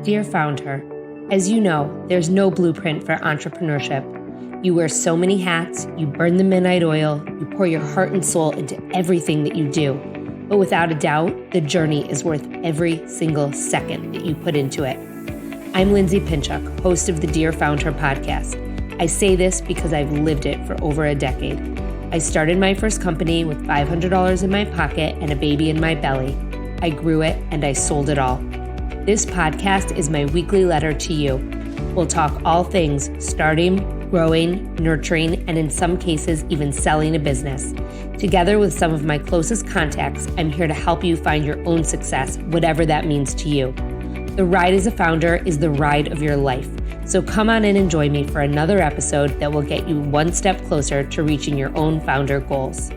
Dear Founder, as you know, there's no blueprint for entrepreneurship. You wear so many hats, you burn the midnight oil, you pour your heart and soul into everything that you do. But without a doubt, the journey is worth every single second that you put into it. I'm Lindsay Pinchuk, host of the Dear Founder podcast. I say this because I've lived it for over a decade. I started my first company with $500 in my pocket and a baby in my belly. I grew it and I sold it all. This podcast is my weekly letter to you. We'll talk all things starting, growing, nurturing, and in some cases, even selling a business. Together with some of my closest contacts, I'm here to help you find your own success, whatever that means to you. The ride as a founder is the ride of your life. So come on in and join me for another episode that will get you one step closer to reaching your own founder goals.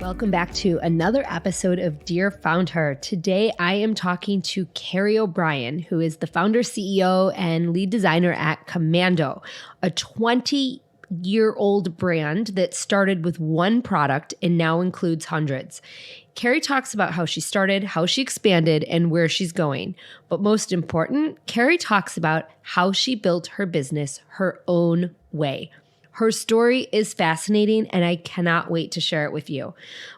Welcome back to another episode of Dear Founder. Today, I am talking to Kerry O'Brien, who is the founder, CEO, and lead designer at Commando, a 20-year-old brand that started with one product and now includes hundreds. Kerry talks about how she started, how she expanded, and where she's going. But most important, Kerry talks about how she built her business her own way. Her story is fascinating, and I cannot wait to share it with you.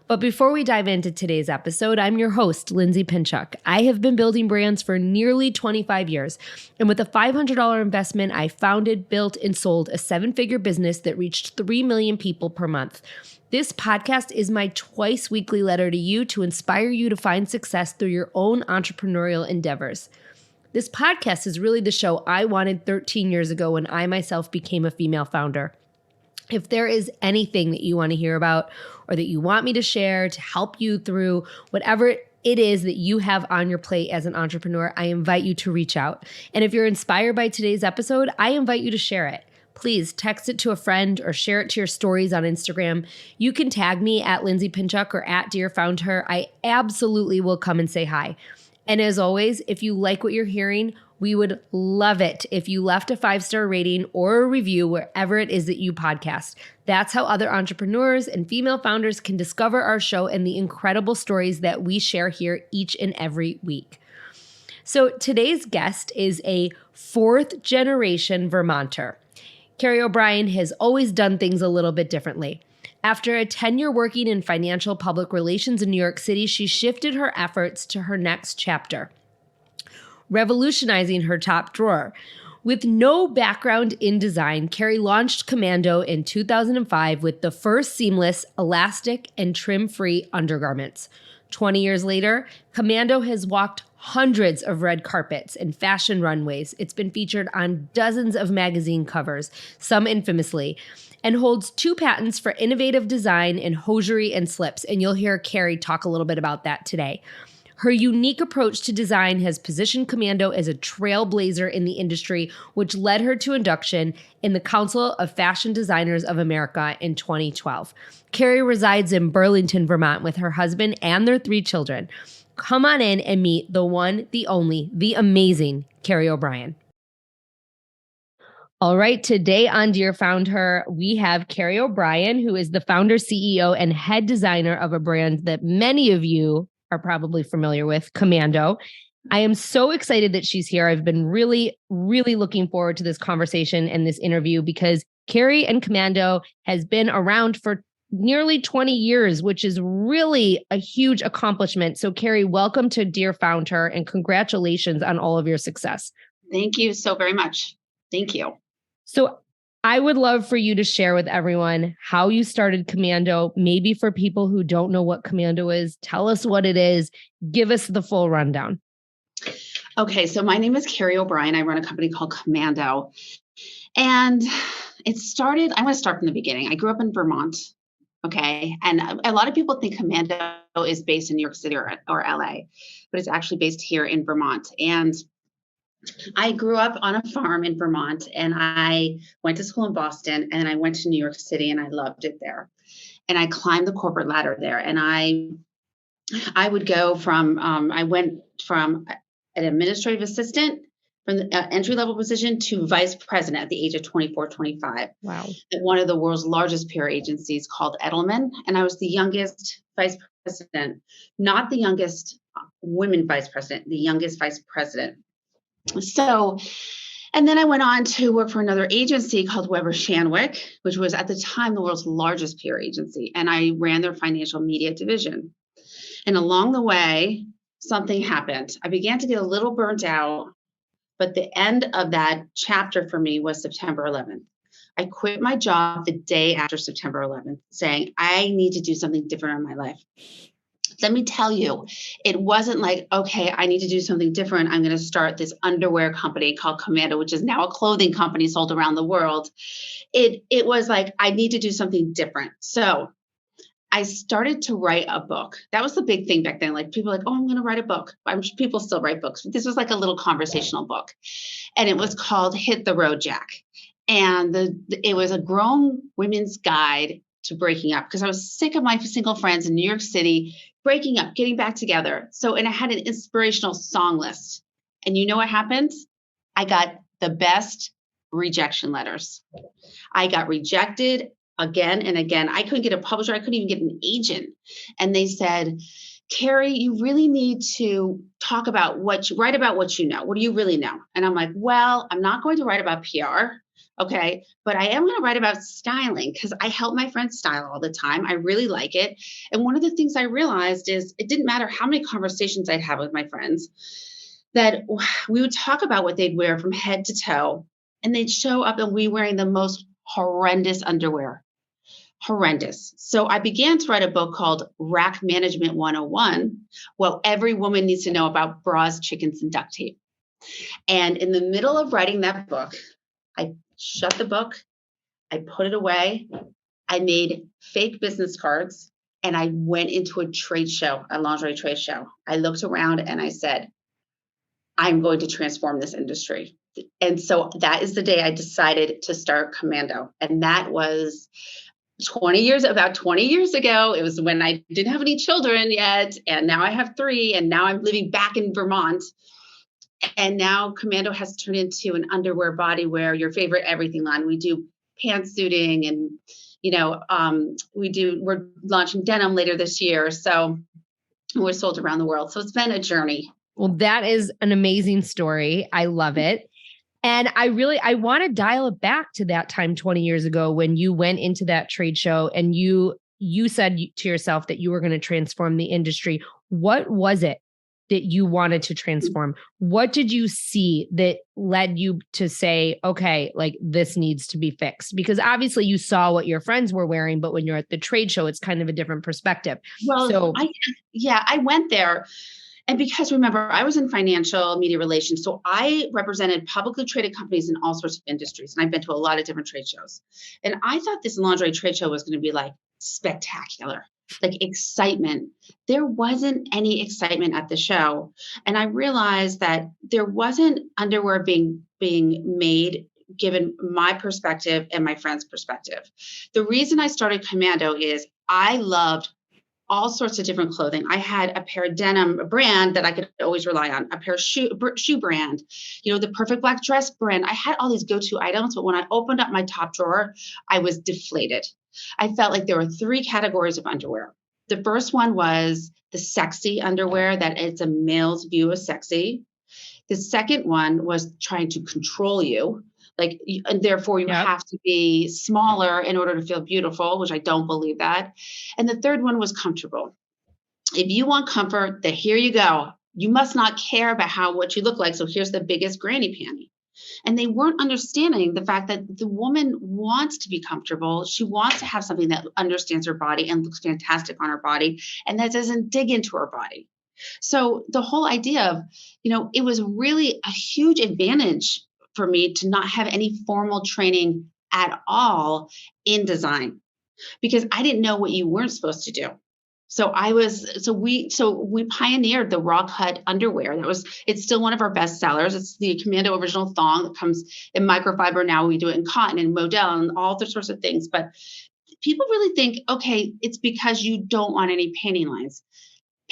But before we dive into today's episode, I'm your host, Lindsay Pinchuk. I have been building brands for nearly 25 years, and with a $500 investment, I founded, built, and sold a seven-figure business that reached 3 million people per month. This podcast is my twice-weekly letter to you to inspire you to find success through your own entrepreneurial endeavors. This podcast is really the show I wanted 13 years ago when I myself became a female founder. If there is anything that you want to hear about or that you want me to share to help you through whatever it is that you have on your plate as an entrepreneur, I invite you to reach out. And if you're inspired by today's episode, I invite you to share it. Please text it to a friend or share it to your stories on Instagram. You can tag me at Lindsay Pinchuk or at Dear Founder. I absolutely will come and say hi. And as always, if you like what you're hearing, we would love it if you left a 5-star rating or a review wherever it is that you podcast. That's how other entrepreneurs and female founders can discover our show and the incredible stories that we share here each and every week. So today's guest is a 4th-generation Vermonter. Kerry O'Brien has always done things a little bit differently. After a tenure working in financial public relations in New York City, she shifted her efforts to her next chapter, revolutionizing her top drawer. With no background in design, Kerry launched Commando in 2005 with the first seamless, elastic, and trim-free undergarments. 20 years later, Commando has walked hundreds of red carpets and fashion runways. It's been featured on dozens of magazine covers, some infamously, and holds 2 patents for innovative design in hosiery and slips. And you'll hear Kerry talk a little bit about that today. Her unique approach to design has positioned Commando as a trailblazer in the industry, which led her to induction in the Council of Fashion Designers of America in 2012. Kerry resides in Burlington, Vermont with her husband and their 3 children. Come on in and meet the one, the only, the amazing Kerry O'Brien. All right, today on Dear Founder, we have Kerry O'Brien, who is the founder, CEO, and head designer of a brand that many of you are probably familiar with, Commando. I am so excited that she's here. I've been really, really looking forward to this conversation and this interview because Kerry and Commando has been around for nearly 20 years, which is really a huge accomplishment. So Kerry, welcome to Dear Founder and congratulations on all of your success. Thank you so very much. Thank you. So I would love for you to share with everyone how you started Commando. Maybe for people who don't know what Commando is, tell us what it is. Give us the full rundown. Okay, so my name is Kerry O'Brien. I run a company called Commando. And it started, I want to start from the beginning. I grew up in Vermont. Okay. And a lot of people think Commando is based in New York City or LA, but it's actually based here in Vermont. And I grew up on a farm in Vermont and I went to school in Boston and I went to New York City and I loved it there. And I climbed the corporate ladder there. And I would go from, I went from an administrative assistant from the entry-level position to vice president at the age of 24, 25. Wow. At one of the world's largest PR agencies called Edelman. And I was the youngest vice president, not the youngest women vice president, the youngest vice president. So, and then I went on to work for another agency called Weber Shandwick, which was at the time the world's largest PR agency. And I ran their financial media division. And along the way, something happened. I began to get a little burnt out, but the end of that chapter for me was September 11th. I quit my job the day after September 11th, saying, I need to do something different in my life. Let me tell you, it wasn't like, okay, I need to do something different. I'm going to start this underwear company called Commando, which is now a clothing company sold around the world. It was like, I need to do something different. So I started to write a book. That was the big thing back then. Like people were like, oh, I'm going to write a book. I'm sure people still write books. But this was like a little conversational book. And it was called Hit the Road, Jack. And it was a grown women's guide to breaking up, because I was sick of my single friends in New York City breaking up, getting back together. So, and I had an inspirational song list. And you know what happened? I got the best rejection letters. I got rejected again and again. I couldn't get a publisher. I couldn't even get an agent. And they said, Kerry, you really need to write about what you know. What do you really know? And I'm like, well, I'm not going to write about PR. Okay. But I am going to write about styling, because I help my friends style all the time. I really like it. And one of the things I realized is it didn't matter how many conversations I'd have with my friends, that we would talk about what they'd wear from head to toe, and they'd show up and we wearing the most horrendous underwear. Horrendous. So I began to write a book called Rack Management 101, what every woman needs to know about bras, chickens, and duct tape. And in the middle of writing that book, I shut the book, I put it away, I made fake business cards, and I went into a trade show, a lingerie trade show. I looked around and I said, I'm going to transform this industry. And so that is the day I decided to start Commando. And that was about 20 years ago. It was when I didn't have any children yet. And now I have 3. And now I'm living back in Vermont. And now Commando has turned into an underwear bodywear, your favorite everything line. We do pantsuiting, and, we're launching denim later this year. So we're sold around the world. So it's been a journey. Well, that is an amazing story. I love it. And I want to dial it back to that time 20 years ago when you went into that trade show and you said to yourself that you were going to transform the industry. What was it that you wanted to transform? What did you see that led you to say, okay, like this needs to be fixed? Because obviously you saw what your friends were wearing, but when you're at the trade show, it's kind of a different perspective. Well, I went there. And because remember, I was in financial media relations, so I represented publicly traded companies in all sorts of industries. And I've been to a lot of different trade shows. And I thought this lingerie trade show was going to be like spectacular, like excitement. There wasn't any excitement at the show. And I realized that there wasn't underwear being made given my perspective and my friend's perspective. The reason I started Commando is I loved all sorts of different clothing. I had a pair of denim brand that I could always rely on, a pair of shoe brand, the perfect black dress brand. I had all these go-to items, but when I opened up my top drawer, I was deflated. I felt like there were 3 categories of underwear. The first one was the sexy underwear, that it's a male's view of sexy. The second one was trying to control you. And therefore you have to be smaller in order to feel beautiful, which I don't believe that. And the third one was comfortable. If you want comfort, then here you go. You must not care about what you look like. So here's the biggest granny panty. And they weren't understanding the fact that the woman wants to be comfortable. She wants to have something that understands her body and looks fantastic on her body, and that doesn't dig into her body. So the whole idea of, it was really a huge advantage for me to not have any formal training at all in design, because I didn't know what you weren't supposed to do. So we pioneered the raw cut underwear. It's still one of our best sellers. It's the Commando original thong that comes in microfiber. Now we do it in cotton and modal and all the sorts of things. But people really think, okay, it's because you don't want any panty lines.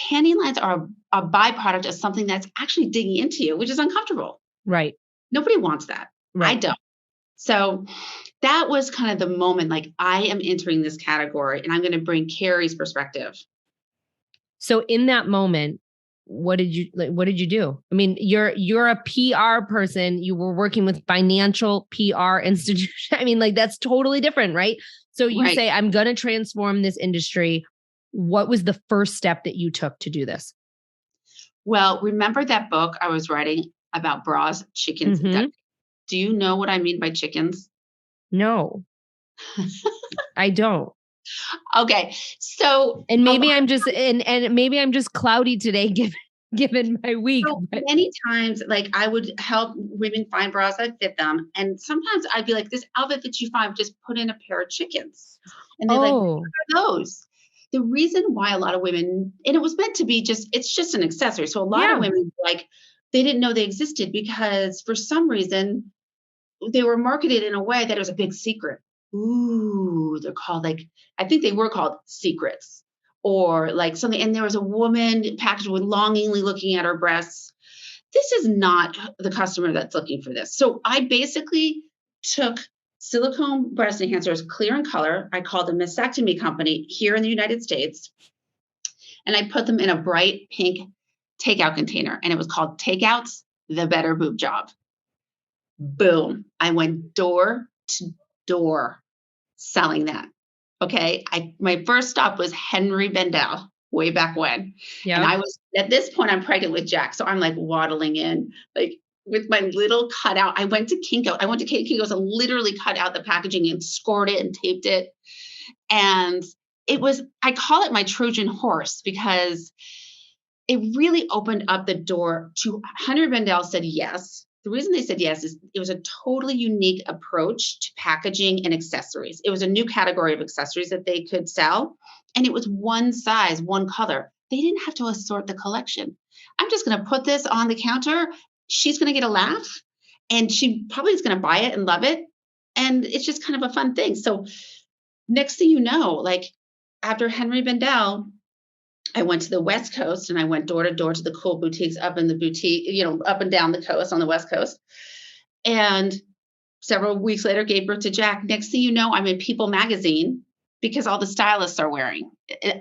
Panty lines are a byproduct of something that's actually digging into you, which is uncomfortable. Right. Nobody wants that. I Right. don't. So that was kind of the moment, like I am entering this category and I'm going to bring Kerry's perspective. So in that moment, what did you do? I mean, you're a PR person. You were working with financial PR institution. I mean, like that's totally different, right? So you Right. say, I'm going to transform this industry. What was the first step that you took to do this? Well, remember that book I was writing about bras, chickens, and duck? Mm-hmm. Do you know what I mean by chickens? No, I don't. Okay. So And a lot maybe I'm just and maybe I'm just cloudy today given my week, so but many times, like I would help women find bras that fit them. And sometimes I'd be like, this outfit fits you fine, just put in a pair of chickens. And they're like, what oh, are those? The reason why a lot of women, and it was meant to be it's just an accessory. So a lot of yeah. women, like, they didn't know they existed because for some reason they were marketed in a way that it was a big secret. Ooh, they're called like, I think they were called secrets or like something. And there was a woman packaged with longingly looking at her breasts. This is not the customer that's looking for this. So I basically took silicone breast enhancers, clear in color. I called a mastectomy company here in the United States, and I put them in a bright pink takeout container. And it was called Takeouts, the Better Boob Job. Boom. I went door to door selling that. Okay. My first stop was Henry Bendel way back when. And Yep. I was at this point, I'm pregnant with Jack. So I'm like waddling in, like with my little cutout. I went to Kinko. I went to Kinko's and literally cut out the packaging and scored it and taped it. And I call it my Trojan horse because it really opened up the door to Hunter Bendel said yes. The reason they said yes is it was a totally unique approach to packaging and accessories. It was a new category of accessories that they could sell, and it was one size, one color. They didn't have to assort the collection. I'm just going to put this on the counter. She's going to get a laugh, and she probably is going to buy it and love it. And it's just kind of a fun thing. So next thing you know, like after Henry Bendel, I went to the West Coast and I went door to door to the cool boutiques up in the boutique, up and down the coast on the West Coast. And several weeks later, gave birth to Jack. Next thing you know, I'm in People magazine because all the stylists are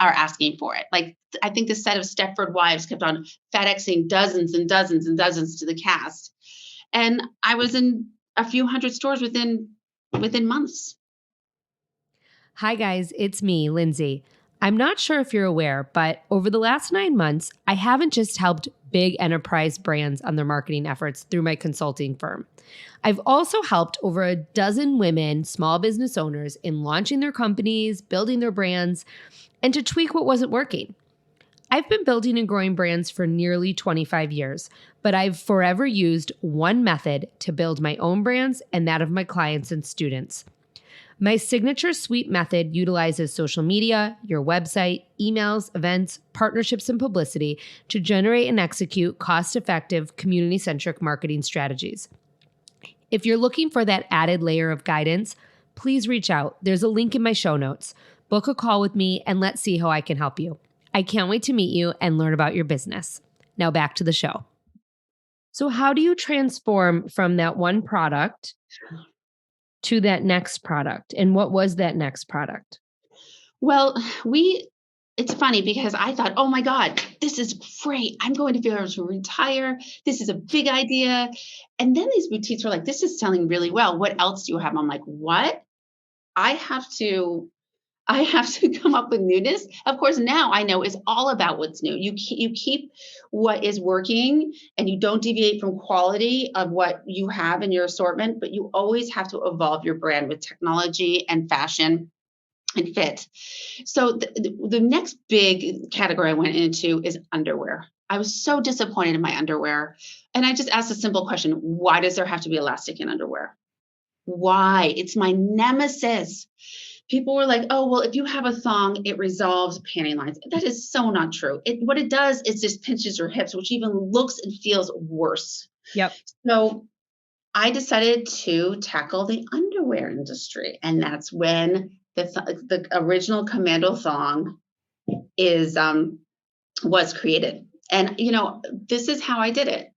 asking for it. Like I think the set of Stepford Wives kept on FedExing dozens and dozens and dozens to the cast. And I was in a few hundred stores within months. Hi, guys. It's me, Lindsay. I'm not sure if you're aware, but over the last 9 months, I haven't just helped big enterprise brands on their marketing efforts through my consulting firm. I've also helped over a dozen women, small business owners, in launching their companies, building their brands, and to tweak what wasn't working. I've been building and growing brands for nearly 25 years, but I've forever used one method to build my own brands and that of my clients and students. My signature sweep method utilizes social media, your website, emails, events, partnerships, and publicity to generate and execute cost-effective, community-centric marketing strategies. If you're looking for that added layer of guidance, please reach out. There's a link in my show notes. Book a call with me and let's see how I can help you. I can't wait to meet you and learn about your business. Now back to the show. So how do you transform from that one product to that next product? And what was that next product? Well, it's funny because I thought, oh my God, this is great. I'm going to be able to retire. This is a big idea. And then these boutiques were like, this is selling really well. What else do you have? I'm like, what? I have to come up with newness. Of course, now I know it's all about what's new. You keep what is working and you don't deviate from quality of what you have in your assortment, but you always have to evolve your brand with technology and fashion and fit. So the next big category I went into is underwear. I was so disappointed in my underwear. And I just asked a simple question. Why does there have to be elastic in underwear? Why? It's my nemesis. People were like, oh, well, if you have a thong, it resolves panty lines. That is so not true. What it does is just pinches your hips, which even looks and feels worse. Yep. So I decided to tackle the underwear industry. And that's when the original Commando thong was created. And, this is how I did it.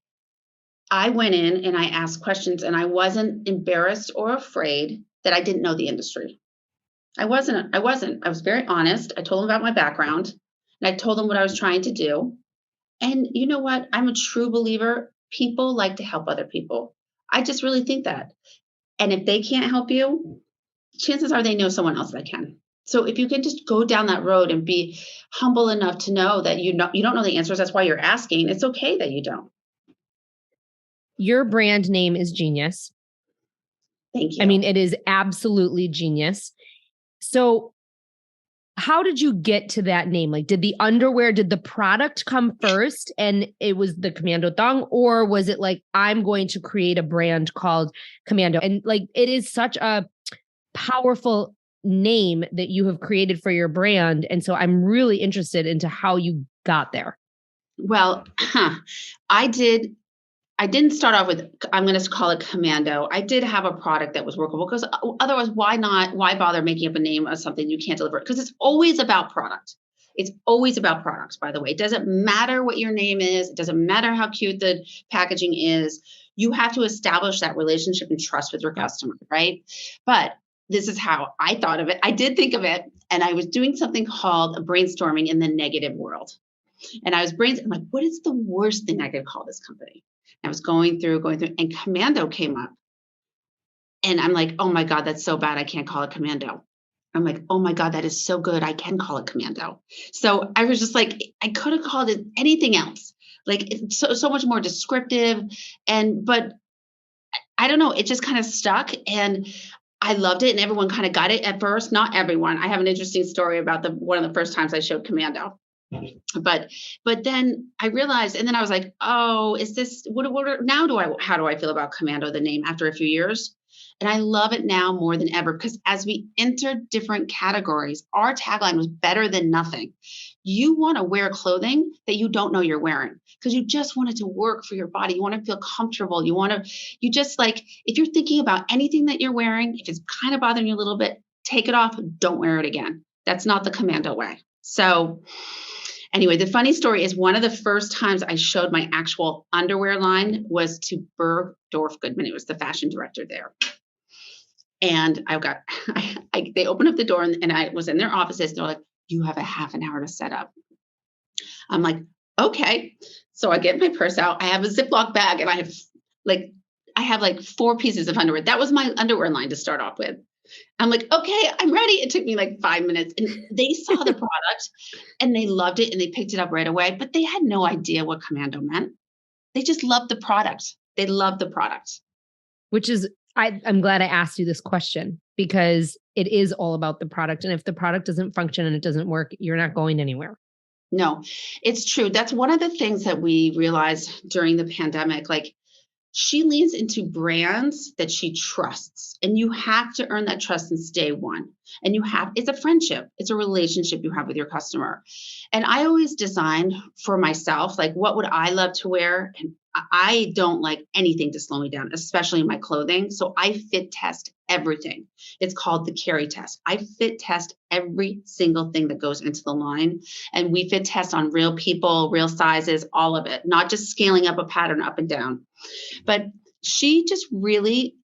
I went in and I asked questions, and I wasn't embarrassed or afraid that I didn't know the industry. I wasn't. I was very honest. I told them about my background, and I told them what I was trying to do. And you know what? I'm a true believer. People like to help other people. I just really think that. And if they can't help you, chances are they know someone else that can. So if you can just go down that road and be humble enough to know that you don't know the answers, that's why you're asking. It's okay that you don't. Your brand name is genius. Thank you. I mean, it is absolutely genius. So how did you get to that name? Like, did the product come first and it was the Commando thong? Or was it like, I'm going to create a brand called Commando? And like, it is such a powerful name that you have created for your brand. And so I'm really interested into how you got there. Well, I didn't start off with, I'm going to call it Commando. I did have a product that was workable, because otherwise, why bother making up a name of something you can't deliver? Because it's always about product. It's always about products, by the way. It doesn't matter what your name is. It doesn't matter how cute the packaging is. You have to establish that relationship and trust with your customer, right? But this is how I thought of it. I did think of it, and I was doing something called a brainstorming in the negative world. And I was I'm like, what is the worst thing I could call this company? I was going through, and Commando came up. And I'm like, oh my God, that's so bad. I can't call it Commando. I'm like, oh my God, that is so good. I can call it Commando. So I was just like, I could have called it anything else. Like, it's so much more descriptive. But I don't know, it just kind of stuck, and I loved it. And everyone kind of got it at first. Not everyone. I have an interesting story about one of the first times I showed Commando. But then I realized, and then I was like, oh, is this how do I feel about Commando, the name, after a few years? And I love it now more than ever, because as we enter different categories, our tagline was better than nothing. You want to wear clothing that you don't know you're wearing, because you just want it to work for your body. You want to feel comfortable. You just like, if you're thinking about anything that you're wearing, if it's kind of bothering you a little bit, take it off. Don't wear it again. That's not the Commando way. So anyway, the funny story is, one of the first times I showed my actual underwear line was to Bergdorf Goodman. It was the fashion director there. And they opened up the door, and I was in their offices. They're like, you have a half an hour to set up. I'm like, okay. So I get my purse out. I have a Ziploc bag, and I have like 4 pieces of underwear. That was my underwear line to start off with. I'm like, okay, I'm ready. It took me like 5 minutes, and they saw the product and they loved it, and they picked it up right away, but they had no idea what Commando meant. They just loved the product. They loved the product. Which is, I'm glad I asked you this question, because it is all about the product. And if the product doesn't function and it doesn't work, you're not going anywhere. No, it's true. That's one of the things that we realized during the pandemic. Like, she leans into brands that she trusts, and you have to earn that trust since day one. And it's a friendship. It's a relationship you have with your customer. And I always designed for myself, like, what would I love to wear? And I don't like anything to slow me down, especially in my clothing. So I fit test everything. It's called the Kerry test. I fit test every single thing that goes into the line. And we fit test on real people, real sizes, all of it, not just scaling up a pattern up and down. But she just really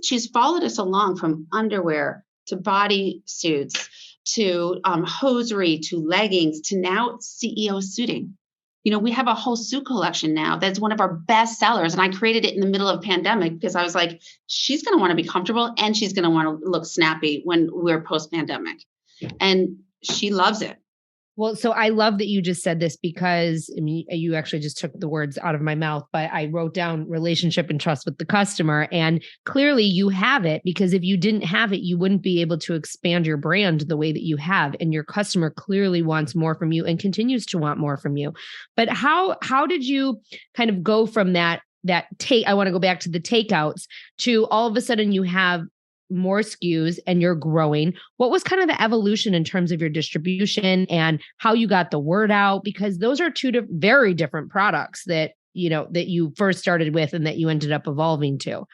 she's followed us along from underwear to body suits to hosiery to leggings to now CEO suiting. We have a whole suit collection now that's one of our best sellers. And I created it in the middle of pandemic, because I was like, she's going to want to be comfortable, and she's going to want to look snappy when we're post-pandemic. And she loves it. Well, so I love that you just said this, because I mean, you actually just took the words out of my mouth, but I wrote down relationship and trust with the customer. And clearly you have it, because if you didn't have it, you wouldn't be able to expand your brand the way that you have. And your customer clearly wants more from you and continues to want more from you. But how did you kind of go from that I want to go back to the takeouts to all of a sudden you have more SKUs and you're growing? What was kind of the evolution in terms of your distribution and how you got the word out? Because those are two very different products that you first started with and that you ended up evolving to.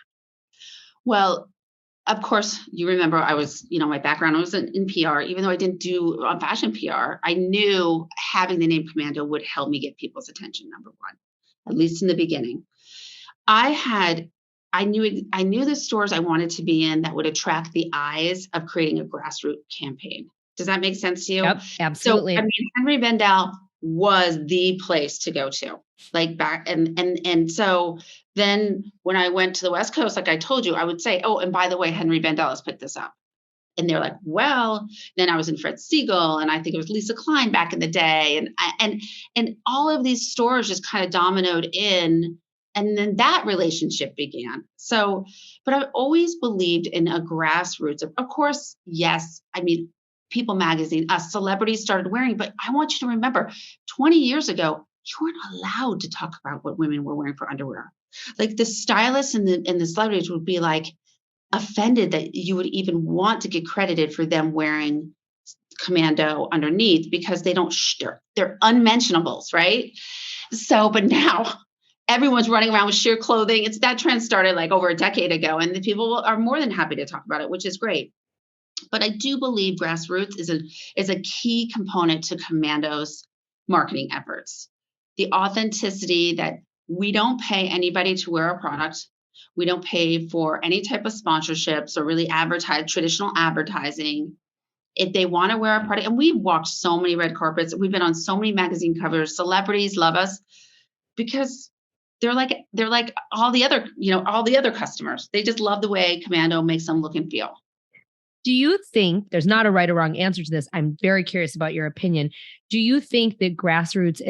Well, of course, you remember my background, I was in PR. Even though I didn't do fashion PR, I knew having the name Commando would help me get people's attention, number one, at least in the beginning. I knew the stores I wanted to be in that would attract the eyes of creating a grassroots campaign. Does that make sense to you? Yep, So, I absolutely. mean, Henry Bendel was the place to go to, like back and so then when I went to the West Coast, like I told you, I would say, oh, and by the way, Henry Bendel has picked this up. And they're like, well, then I was in Fred Siegel, and I think it was Lisa Klein back in the day, and all of these stores just kind of dominoed in, and then that relationship began. So, but I've always believed in a grassroots. Of course, yes. I mean, People Magazine, celebrities started wearing, but I want you to remember, 20 years ago, you weren't allowed to talk about what women were wearing for underwear. Like the stylists and the celebrities would be like offended that you would even want to get credited for them wearing Commando underneath because they don't, they're unmentionables, right? So, but now everyone's running around with sheer clothing. It's that trend started like over a decade ago, and the people are more than happy to talk about it, which is great. But I do believe grassroots is a key component to Commando's marketing efforts. The authenticity that we don't pay anybody to wear a product. We don't pay for any type of sponsorships or really traditional advertising. If they want to wear a product, and we've walked so many red carpets, we've been on so many magazine covers. Celebrities love us because they're like all the other, all the other customers. They just love the way Commando makes them look and feel. Do you think there's not a right or wrong answer to this? I'm very curious about your opinion. Do you think that grassroots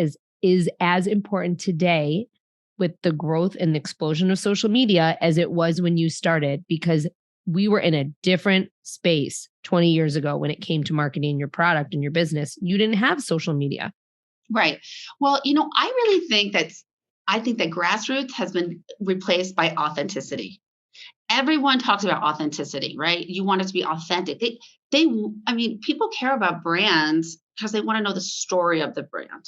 is as important today with the growth and the explosion of social media as it was when you started? Because we were in a different space 20 years ago when it came to marketing your product and your business. You didn't have social media. Right. Well, I think that grassroots has been replaced by authenticity. Everyone talks about authenticity, right? You want it to be authentic. I mean, people care about brands because they want to know the story of the brand,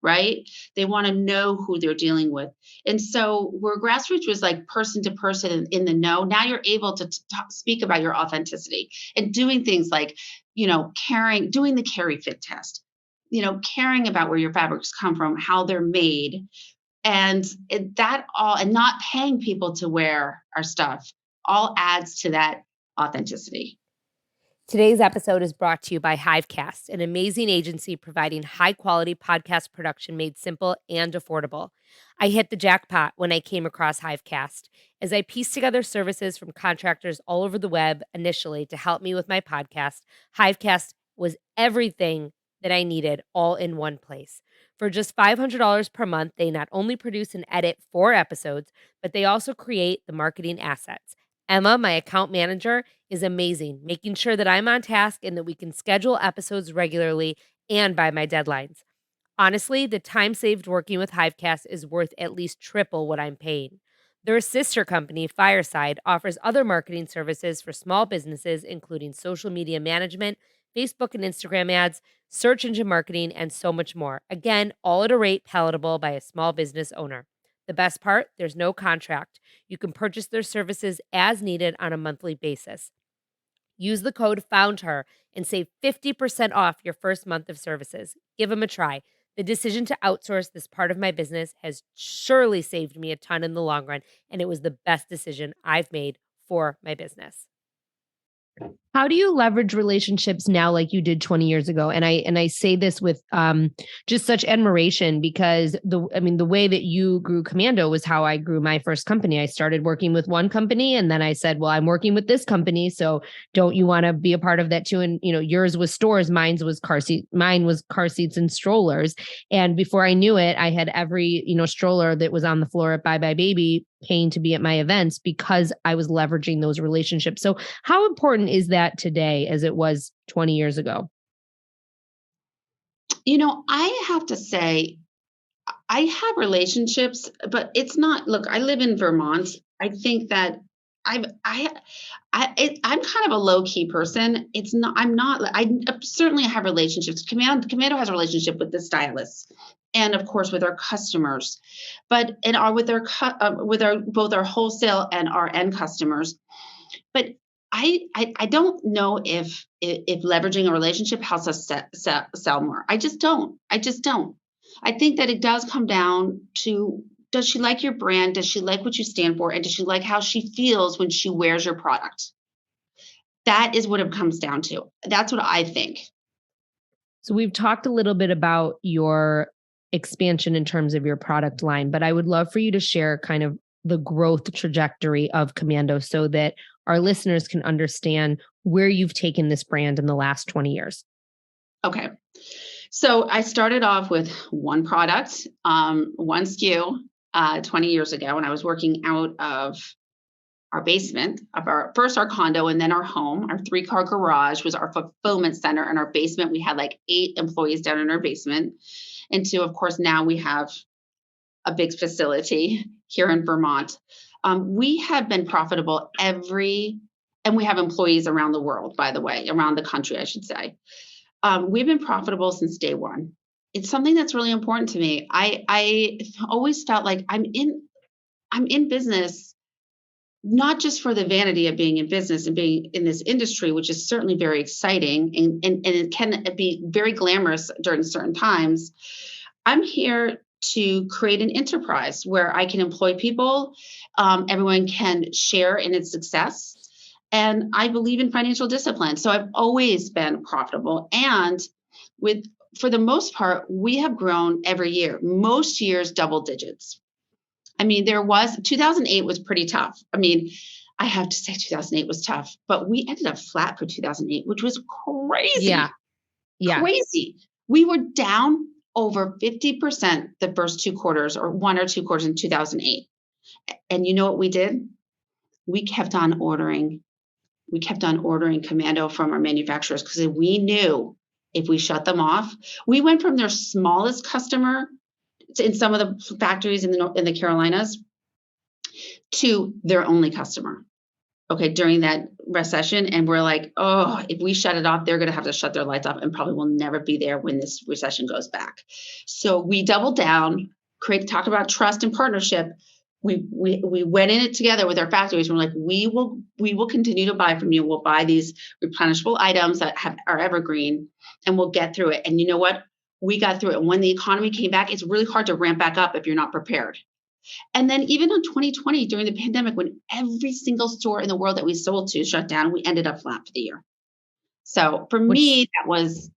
right? They want to know who they're dealing with. And so where grassroots was like person to person in the know, now you're able to speak about your authenticity and doing things like, doing the Kerry fit test, caring about where your fabrics come from, how they're made, and and not paying people to wear our stuff all adds to that authenticity. Today's episode is brought to you by Hivecast, an amazing agency providing high-quality podcast production made simple and affordable. I hit the jackpot when I came across Hivecast. As I pieced together services from contractors all over the web initially to help me with my podcast, Hivecast was everything that I needed all in one place. For just $500 per month, they not only produce and edit 4 episodes, but they also create the marketing assets. Emma, my account manager, is amazing, making sure that I'm on task and that we can schedule episodes regularly and by my deadlines. Honestly, the time saved working with Hivecast is worth at least triple what I'm paying. Their sister company, Fireside, offers other marketing services for small businesses, including social media management, Facebook and Instagram ads, search engine marketing, and so much more. Again, all at a rate palatable by a small business owner. The best part, there's no contract. You can purchase their services as needed on a monthly basis. Use the code FOUNDHER and save 50% off your first month of services. Give them a try. The decision to outsource this part of my business has surely saved me a ton in the long run, and it was the best decision I've made for my business. How do you leverage relationships now like you did 20 years ago? And I say this with just such admiration because the way that you grew Commando was how I grew my first company. I started working with one company and then I said, well, I'm working with this company. So don't you want to be a part of that too? And yours was stores, mine was car seats and strollers. And before I knew it, I had every, stroller that was on the floor at Bye Bye Baby paying to be at my events because I was leveraging those relationships. So how important is that today as it was 20 years ago? I have to say, I have relationships, but it's not, look, I live in Vermont. I think that I'm kind of a low key person. I certainly have relationships. Commando has a relationship with the stylists and of course with our customers, but with both our wholesale and our end customers. But I don't know if leveraging a relationship helps us sell more. I just don't. I think that it does come down to does she like your brand? Does she like what you stand for? And does she like how she feels when she wears your product? That is what it comes down to. That's what I think. So we've talked a little bit about your expansion in terms of your product line, but I would love for you to share kind of the growth trajectory of Commando so that our listeners can understand where you've taken this brand in the last 20 years. Okay. So I started off with one product, one SKU, 20 years ago when I was working out of our basement of our condo and then our home. Our 3-car garage was our fulfillment center. In our basement, we had like 8 employees down in our basement. And so, of course, now we have a big facility here in Vermont. We have been profitable and we have employees around the world, by the way, around the country, I should say. We've been profitable since day one. It's something that's really important to me. I always felt like I'm in business not just for the vanity of being in business and being in this industry, which is certainly very exciting and it can be very glamorous during certain times. I'm here to create an enterprise where I can employ people. Everyone can share in its success. And I believe in financial discipline. So I've always been profitable. And for the most part, we have grown every year, most years double digits. I mean, 2008 was pretty tough. I mean, I have to say 2008 was tough, but we ended up flat for 2008, which was crazy. Yeah. Crazy. We were down over 50% the first 2 quarters or 1 or 2 quarters in 2008. And you know what we did? We kept on ordering. We kept on ordering Commando from our manufacturers because we knew if we shut them off, we went from their smallest customer in some of the factories in the Carolinas to their only customer. Okay, during that recession. And we're like, oh, if we shut it off, they're going to have to shut their lights off and probably will never be there when this recession goes back. So we doubled down, talked about trust and partnership. We went in it together with our factories. We're like, we will continue to buy from you. We'll buy these replenishable items that are evergreen and we'll get through it. And you know what? We got through it. And when the economy came back, it's really hard to ramp back up if you're not prepared. And then even in 2020, during the pandemic, when every single store in the world that we sold to shut down, we ended up flat for the year. So for me, that was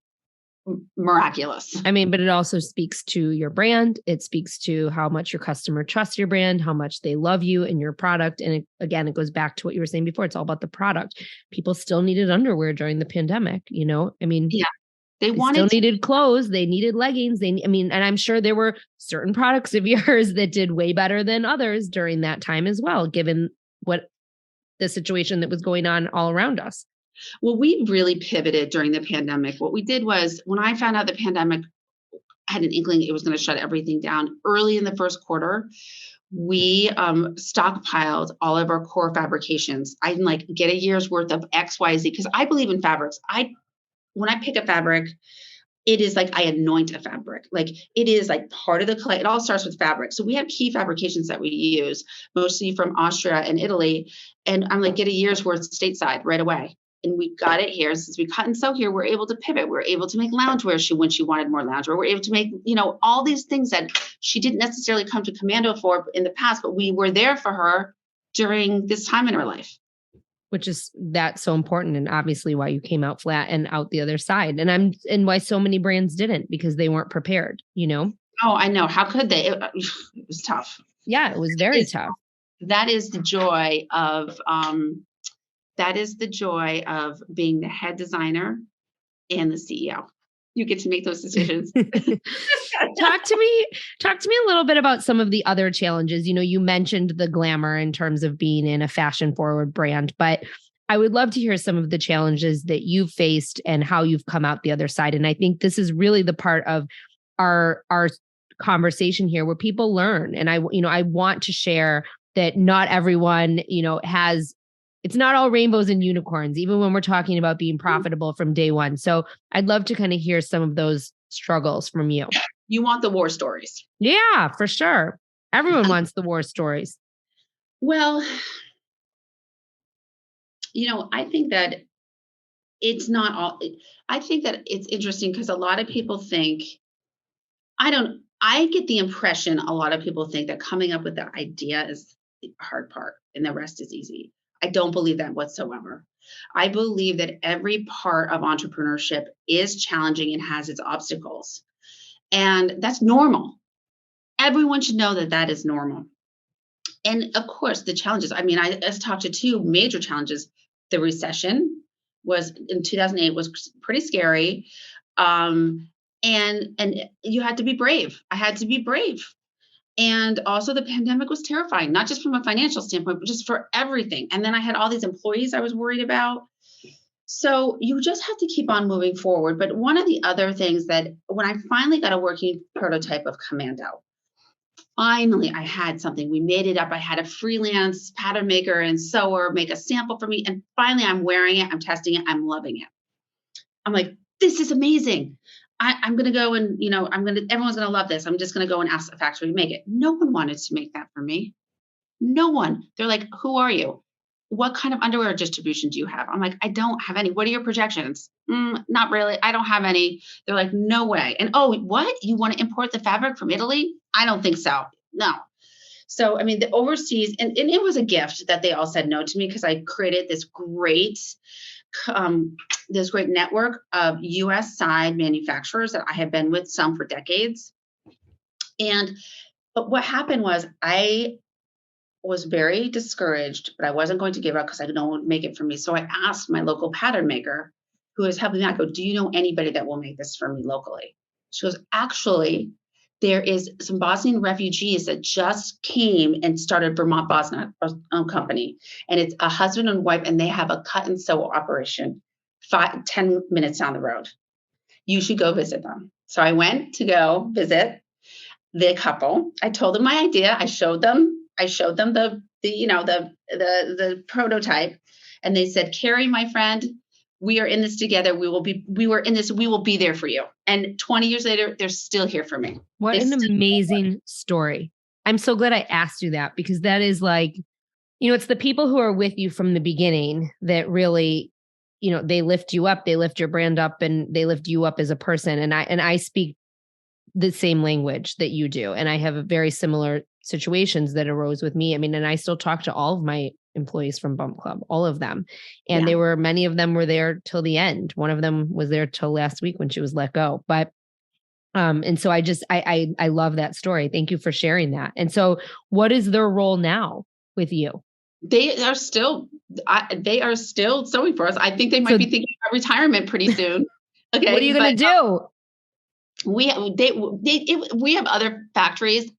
miraculous. I mean, but it also speaks to your brand. It speaks to how much your customer trusts your brand, how much they love you and your product. And it goes back to what you were saying before. It's all about the product. People still needed underwear during the pandemic, I mean, yeah. They still needed clothes. They needed leggings. And I'm sure there were certain products of yours that did way better than others during that time as well, given what the situation that was going on all around us. Well, we really pivoted during the pandemic. What we did was when I found out the pandemic had an inkling it was going to shut everything down early in the first quarter, we stockpiled all of our core fabrications. I didn't get a year's worth of XYZ because I believe in fabrics. When I pick a fabric, it is like I anoint a fabric. Like it is like part of the clay. It all starts with fabric. So we have key fabrications that we use, mostly from Austria and Italy. And I'm like, get a year's worth stateside right away. And we got it here. Since we cut and sew here, we're able to pivot. We're able to make loungewear when she wanted more loungewear. We're able to make, all these things that she didn't necessarily come to Commando for in the past, but we were there for her during this time in her life. Which is that's so important, and obviously why you came out flat and out the other side, and why so many brands didn't, because they weren't prepared. Oh, I know. How could they? It was tough. Yeah, it was very tough. That is the joy of being the head designer and the CEO. You get to make those decisions. Talk to me a little bit about some of the other challenges. You mentioned the glamour in terms of being in a fashion forward brand, but I would love to hear some of the challenges that you've faced and how you've come out the other side. And I think this is really the part of our conversation here where people learn. And I want to share that not everyone, it's not all rainbows and unicorns, even when we're talking about being profitable from day one. So I'd love to kind of hear some of those struggles from you. You want the war stories. Yeah, for sure. Everyone wants the war stories. Well, I think that it's not all, I think that it's interesting because a lot of people think, I get the impression a lot of people think that coming up with the idea is the hard part and the rest is easy. I don't believe that whatsoever. I believe that every part of entrepreneurship is challenging and has its obstacles. And that's normal. Everyone should know that that is normal. And of course, the challenges. I mean, I talked to two major challenges. The recession was in 2008 was pretty scary. And you had to be brave. I had to be brave. And also the pandemic was terrifying, not just from a financial standpoint, but just for everything. And then I had all these employees I was worried about. So you just have to keep on moving forward. But one of the other things that when I finally got a working prototype of Commando, finally I had something. We made it up. I had a freelance pattern maker and sewer make a sample for me. And finally I'm wearing it. I'm testing it. I'm loving it. I'm like, this is amazing. I'm going to go and, everyone's going to love this. I'm just going to go and ask the factory to make it. No one wanted to make that for me. No one. They're like, who are you? What kind of underwear distribution do you have? I'm like, I don't have any. What are your projections? Not really. I don't have any. They're like, no way. And oh, what? You want to import the fabric from Italy? I don't think so. No. So, I mean, the overseas, and it was a gift that they all said no to me because I created this great network of US side manufacturers that I have been with some for decades. But what happened was I was very discouraged, but I wasn't going to give up because I know it would make it for me. So I asked my local pattern maker who is helping me. I go, do you know anybody that will make this for me locally? She goes, actually, there is some Bosnian refugees that just came and started Vermont Bosnia company. And it's a husband and wife, and they have a cut and sew operation 10 minutes down the road. You should go visit them. So I went to go visit the couple. I told them my idea. I showed them the prototype, and they said, Kerry, my friend, we are in this together. We will be there for you. And 20 years later, they're still here for me. What an amazing story. I'm so glad I asked you that, because that is like, it's the people who are with you from the beginning that really, they lift you up, they lift your brand up, and they lift you up as a person. And I speak the same language that you do. And I have a very similar situations that arose with me. I mean, and I still talk to all of my employees from Bump Club, all of them. And many of them were there till the end. One of them was there till last week when she was let go. But, and so I love that story. Thank you for sharing that. And so what is their role now with you? They are still sewing for us. I think they might be thinking about retirement pretty soon. Okay. What are you going to do? We have other factories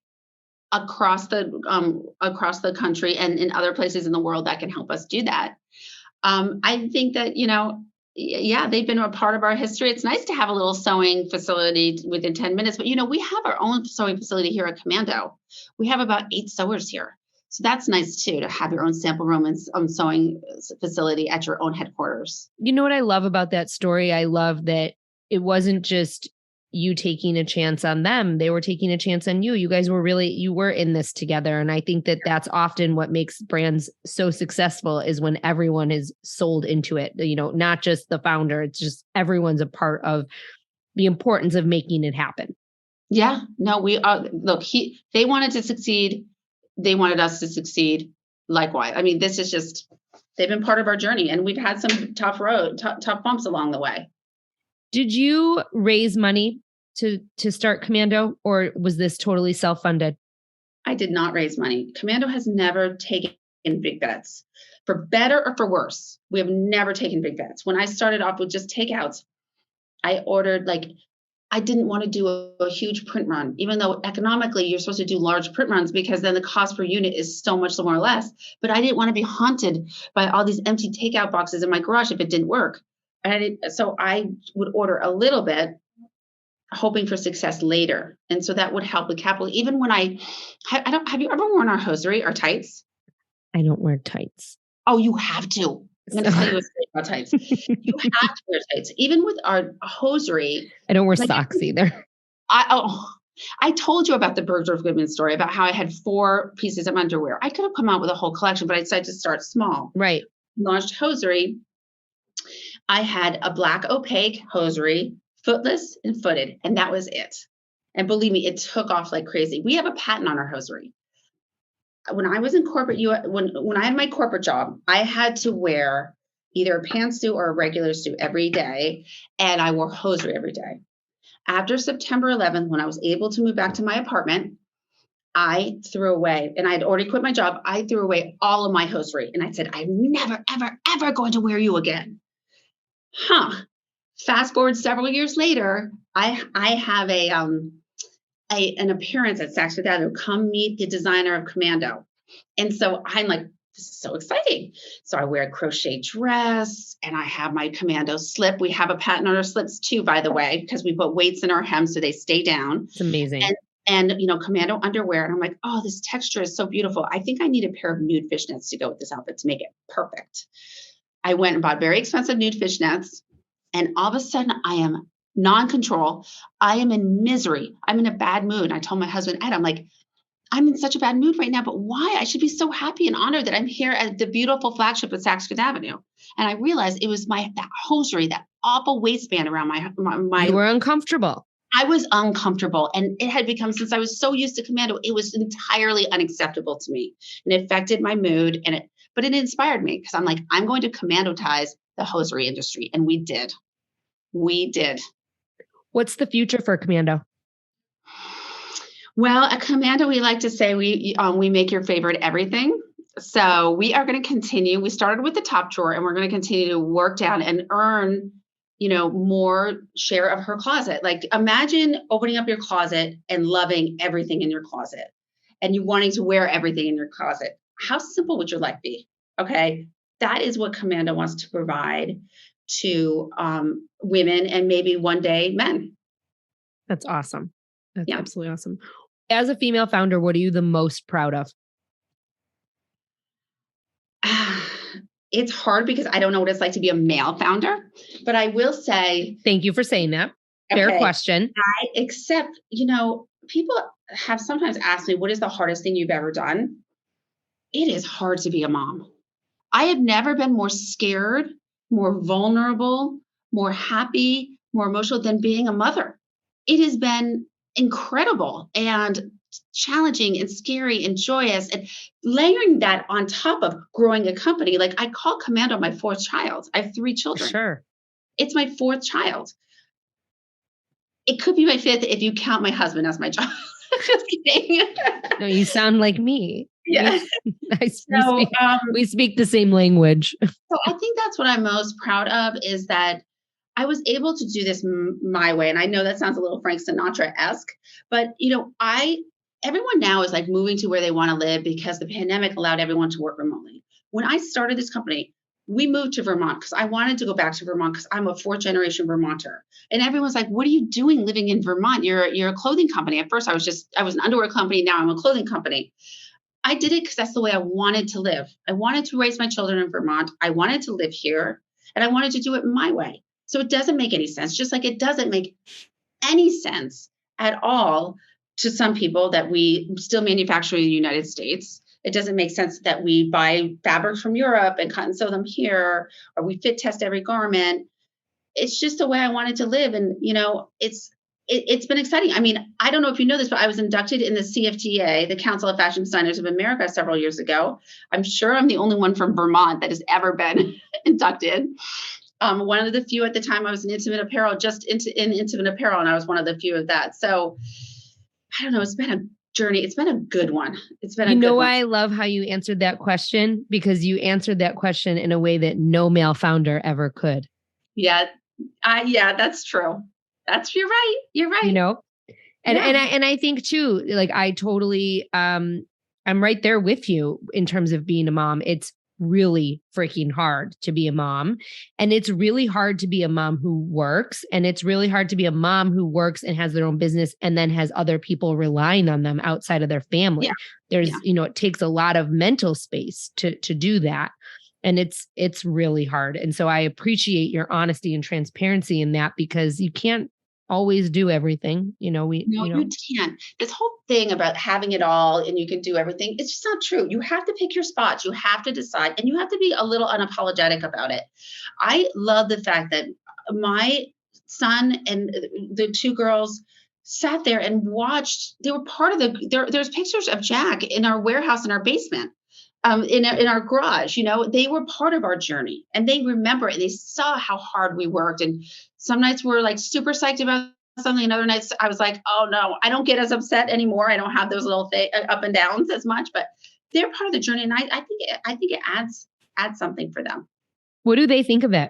across the country and in other places in the world that can help us do that. I think that, they've been a part of our history. It's nice to have a little sewing facility within 10 minutes, but we have our own sewing facility here at Commando. We have about 8 sewers here. So that's nice too, to have your own sample room and sewing facility at your own headquarters. You know what I love about that story? I love that it wasn't just you taking a chance on them. They were taking a chance on you. You guys were you were in this together. And I think that that's often what makes brands so successful, is when everyone is sold into it, not just the founder. It's just everyone's a part of the importance of making it happen. Yeah, no, we are. Look, they wanted to succeed. They wanted us to succeed. Likewise. I mean, this is just, they've been part of our journey, and we've had some tough bumps along the way. Did you raise money to start Commando, or was this totally self-funded? I did not raise money. Commando has never taken big bets, for better or for worse. We have never taken big bets. When I started off with just takeouts, I ordered, I didn't want to do a huge print run, even though economically you're supposed to do large print runs because then the cost per unit is so much more or less. But I didn't want to be haunted by all these empty takeout boxes in my garage if it didn't work. So I would order a little bit, hoping for success later. And so that would help with capital. Even when have you ever worn our hosiery, our tights? I don't wear tights. Oh, you have to. I'm going to tell you a story about tights. You have to wear tights. Even with our hosiery. I don't wear socks either. I told you about the Bergdorf Goodman story about how I had 4 pieces of underwear. I could have come out with a whole collection, but I decided to start small. Right. Launched hosiery. I had a black opaque hosiery, footless and footed, and that was it. And believe me, it took off like crazy. We have a patent on our hosiery. When I was in corporate, when I had my corporate job, I had to wear either a pantsuit or a regular suit every day, and I wore hosiery every day. After September 11th, when I was able to move back to my apartment, I threw away, and I had already quit my job. I threw away all of my hosiery, and I said, "I'm never, ever, ever going to wear you again." Fast forward several years later, I have an appearance at Saks Fifth Avenue. Come meet the designer of Commando. And so I'm like, this is so exciting. So I wear a crochet dress and I have my Commando slip. We have a patent on our slips too, by the way, because we put weights in our hems so they stay down. It's amazing. And Commando underwear. And I'm like, oh, this texture is so beautiful. I think I need a pair of nude fishnets to go with this outfit to make it perfect. I went and bought very expensive nude fishnets. And all of a sudden I am non-control. I am in misery. I'm in a bad mood. I told my husband, Ed, I'm like, I'm in such a bad mood right now, but why? I should be so happy and honored that I'm here at the beautiful flagship at Saks Fifth Avenue. And I realized it was that hosiery, that awful waistband around my. You were uncomfortable. I was uncomfortable, and it had become, since I was so used to Commando, it was entirely unacceptable to me, and it affected my mood. But it inspired me because I'm like, I'm going to Commandotize the hosiery industry, and we did. We did. What's the future for Commando? Well, at Commando, we like to say we make your favorite everything. So we are going to continue. We started with the top drawer, and we're going to continue to work down and earn, more share of her closet. Like, imagine opening up your closet and loving everything in your closet, and you wanting to wear everything in your closet. How simple would your life be? Okay, that is what Commando wants to provide to women and maybe one day men. That's awesome. That's absolutely awesome. As a female founder, what are you the most proud of? It's hard because I don't know what it's like to be a male founder, but I will say. Thank you for saying that. Fair question. I accept, people have sometimes asked me, what is the hardest thing you've ever done? It is hard to be a mom. I have never been more scared, more vulnerable, more happy, more emotional than being a mother. It has been incredible and challenging and scary and joyous, and layering that on top of growing a company. Like, I call Commando my fourth child. I have 3 children. Sure. It's my 4th child. It could be my 5th if you count my husband as my child. Just kidding. No, you sound like me. Yeah. We speak the same language. So I think that's what I'm most proud of, is that I was able to do this my way. And I know that sounds a little Frank Sinatra-esque, but everyone now is like moving to where they want to live because the pandemic allowed everyone to work remotely. When I started this company, we moved to Vermont because I wanted to go back to Vermont because I'm a 4th generation Vermonter. And everyone's like, what are you doing living in Vermont? You're a clothing company. At first I was an underwear company. Now I'm a clothing company. I did it because that's the way I wanted to live. I wanted to raise my children in Vermont. I wanted to live here, and I wanted to do it my way. So it doesn't make any sense, just like it doesn't make any sense at all to some people that we still manufacture in the United States. It doesn't make sense that we buy fabrics from Europe and cut and sew them here, or we fit test every garment. It's just the way I wanted to live. And, it's been exciting. I mean, I don't know if you know this, but I was inducted in the CFDA, the Council of Fashion Designers of America, several years ago. I'm sure I'm the only one from Vermont that has ever been inducted. One of the few at the time. I was in intimate apparel, in intimate apparel, and I was one of the few of that. So I don't know. It's been a journey. It's been a good one. It's been a good one. I love how you answered that question, because you answered that question in a way that no male founder ever could. Yeah. That's true. You're right. You're right. And I think too, like, I totally, I'm right there with you in terms of being a mom. It's really freaking hard to be a mom, and it's really hard to be a mom who works, and it's really hard to be a mom who works and has their own business and then has other people relying on them outside of their family. It takes a lot of mental space to do that. And it's really hard. And so I appreciate your honesty and transparency in that, because you can't always do everything. You can't. This whole thing about having it all and you can do everything, it's just not true. You have to pick your spots. You have to decide, and you have to be a little unapologetic about it. I love the fact that my son and the 2 girls sat there and watched. They were part of there's pictures of Jack in our warehouse in our basement, in our garage. They were part of our journey, and they remember it, and they saw how hard we worked. And some nights we're like super psyched about something, and other nights I was like, oh no, I don't get as upset anymore. I don't have those little up and downs as much, but they're part of the journey. And I think it adds something for them. What do they think of it?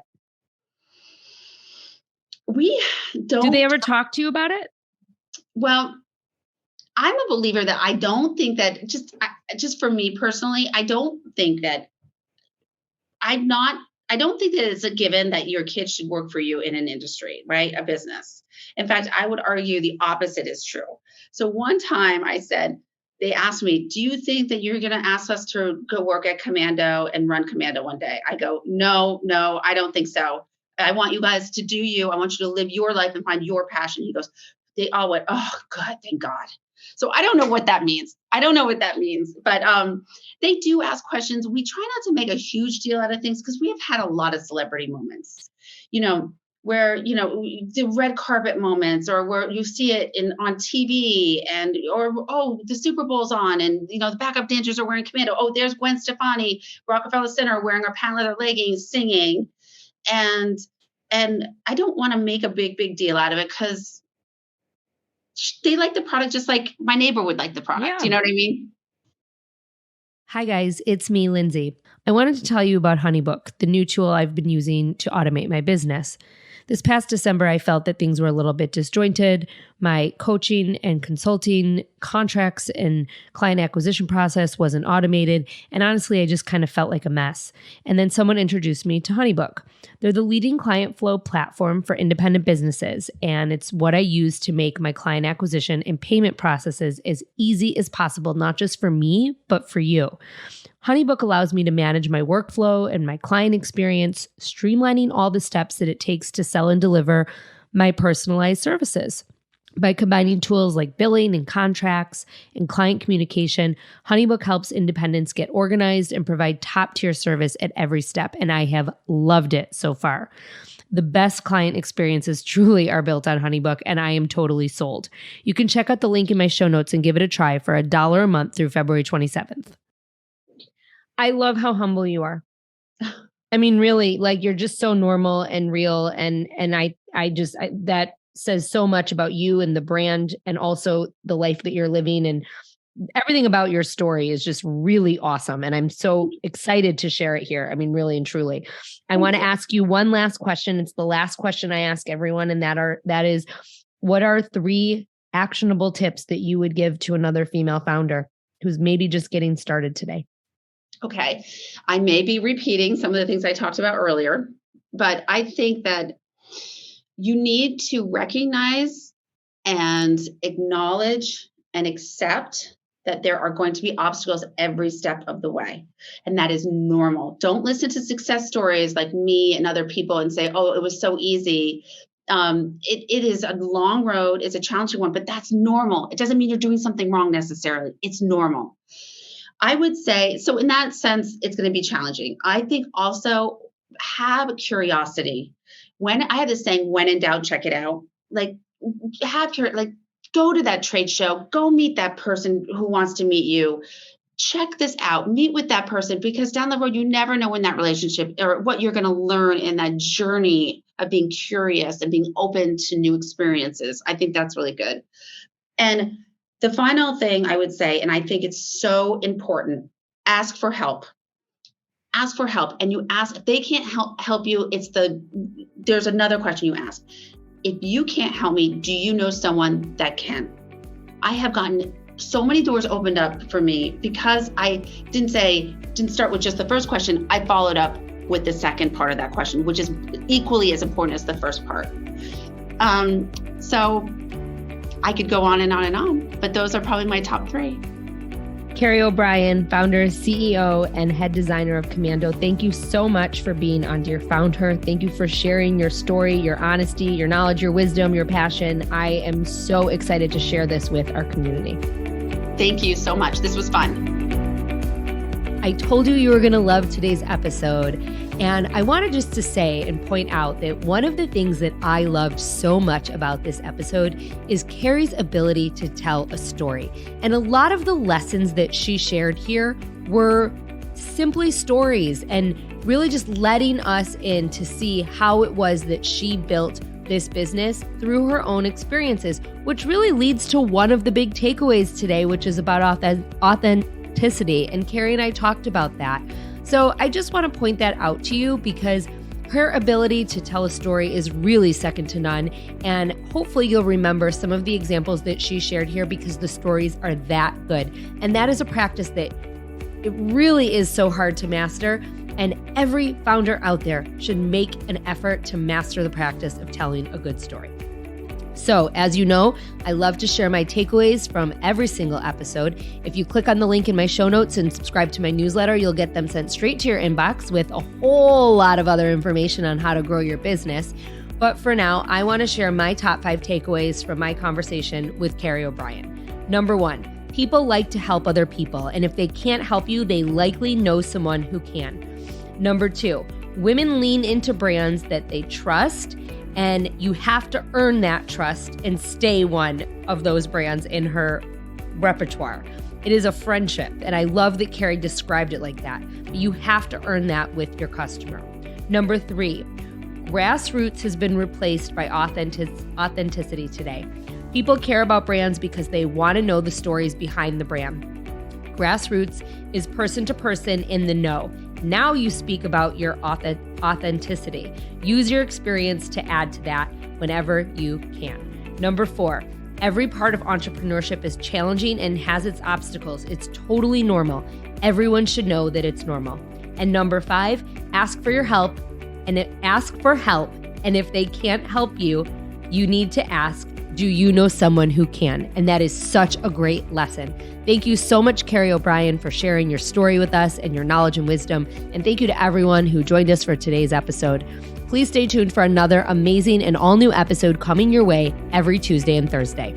We don't. Do they ever talk to you about it? Well, I'm a believer that I don't think that just for me personally, I don't think that it's a given that your kids should work for you in an industry, right? A business. In fact, I would argue the opposite is true. So one time they asked me, do you think that you're going to ask us to go work at Commando and run Commando one day? I go, no, I don't think so. I want you guys to do you. I want you to live your life and find your passion. He goes, they all went, oh, God, thank God. So I don't know what that means. But they do ask questions. We try not to make a huge deal out of things because we have had a lot of celebrity moments, where, the red carpet moments, or where you see it on TV or the Super Bowl's on and, the backup dancers are wearing Commando. Oh, there's Gwen Stefani, Rockefeller Center, wearing our patent leather leggings, singing. And I don't want to make a big deal out of it because they like the product just like my neighbor would like the product. Yeah. You know what I mean? Hi guys, it's me, Lindsay. I wanted to tell you about HoneyBook, the new tool I've been using to automate my business. This past December, I felt that things were a little bit disjointed. My coaching and consulting contracts and client acquisition process wasn't automated. And honestly, I just kind of felt like a mess. And then someone introduced me to HoneyBook. They're the leading client flow platform for independent businesses. And it's what I use to make my client acquisition and payment processes as easy as possible, not just for me, but for you. HoneyBook allows me to manage my workflow and my client experience, streamlining all the steps that it takes to sell and deliver my personalized services. By combining tools like billing and contracts and client communication, HoneyBook helps independents get organized and provide top-tier service at every step, and I have loved it so far. The best client experiences truly are built on HoneyBook, and I am totally sold. You can check out the link in my show notes and give it a try for $1 a month through February 27th. I love how humble you are. I mean, really, like you're just so normal and real. And I that says so much about you and the brand and also the life that you're living, and everything about your story is just really awesome. And I'm so excited to share it here. I mean, really and truly. I want to ask you one last question. It's the last question I ask everyone. And that is, what are 3 actionable tips that you would give to another female founder who's maybe just getting started today? Okay. I may be repeating some of the things I talked about earlier, but I think that you need to recognize and acknowledge and accept that there are going to be obstacles every step of the way. And that is normal. Don't listen to success stories like me and other people and say, oh, it was so easy. It is a long road. It's a challenging one, but that's normal. It doesn't mean you're doing something wrong necessarily. It's normal. I would say, so in that sense, it's going to be challenging. I think also have curiosity. When I have this saying, when in doubt, check it out. Go to that trade show, go meet that person who wants to meet you. Check this out, meet with that person, because down the road, you never know when that relationship or what you're going to learn in that journey of being curious and being open to new experiences. I think that's really good. And the final thing I would say, and I think it's so important, ask for help. Ask for help. And you ask, if they can't help you, there's another question you ask. If you can't help me, do you know someone that can? I have gotten so many doors opened up for me because I didn't start with just the first question. I followed up with the second part of that question, which is equally as important as the first part. So I could go on and on and on, but those are probably my top 3. Kerry O'Brien, founder, CEO, and head designer of Commando, thank you so much for being on Dear Founder. Thank you for sharing your story, your honesty, your knowledge, your wisdom, your passion. I am so excited to share this with our community. Thank you so much. This was fun. I told you were going to love today's episode. And I wanted just to say and point out that one of the things that I loved so much about this episode is Kerry's ability to tell a story. And a lot of the lessons that she shared here were simply stories and really just letting us in to see how it was that she built this business through her own experiences, which really leads to one of the big takeaways today, which is about authenticity. And Kerry and I talked about that. So I just want to point that out to you because her ability to tell a story is really second to none. And hopefully you'll remember some of the examples that she shared here because the stories are that good. And that is a practice that it really is so hard to master. And every founder out there should make an effort to master the practice of telling a good story. So, as you know, I love to share my takeaways from every single episode. If you click on the link in my show notes and subscribe to my newsletter, you'll get them sent straight to your inbox with a whole lot of other information on how to grow your business. But for now, I want to share my top 5 takeaways from my conversation with Kerry O'Brien. Number 1, people like to help other people. And if they can't help you, they likely know someone who can. Number 2, women lean into brands that they trust, and you have to earn that trust and stay one of those brands in her repertoire. It is a friendship, and I love that Kerry described it like that. But you have to earn that with your customer. Number 3, grassroots has been replaced by authenticity today. People care about brands because they want to know the stories behind the brand. Grassroots is person to person in the know. Now you speak about your authenticity. Use your experience to add to that whenever you can. Number 4, every part of entrepreneurship is challenging and has its obstacles. It's totally normal. Everyone should know that it's normal. And number 5, ask for help. And if they can't help you, you need to ask, do you know someone who can? And that is such a great lesson. Thank you so much, Kerry O'Brien, for sharing your story with us and your knowledge and wisdom. And thank you to everyone who joined us for today's episode. Please stay tuned for another amazing and all new episode coming your way every Tuesday and Thursday.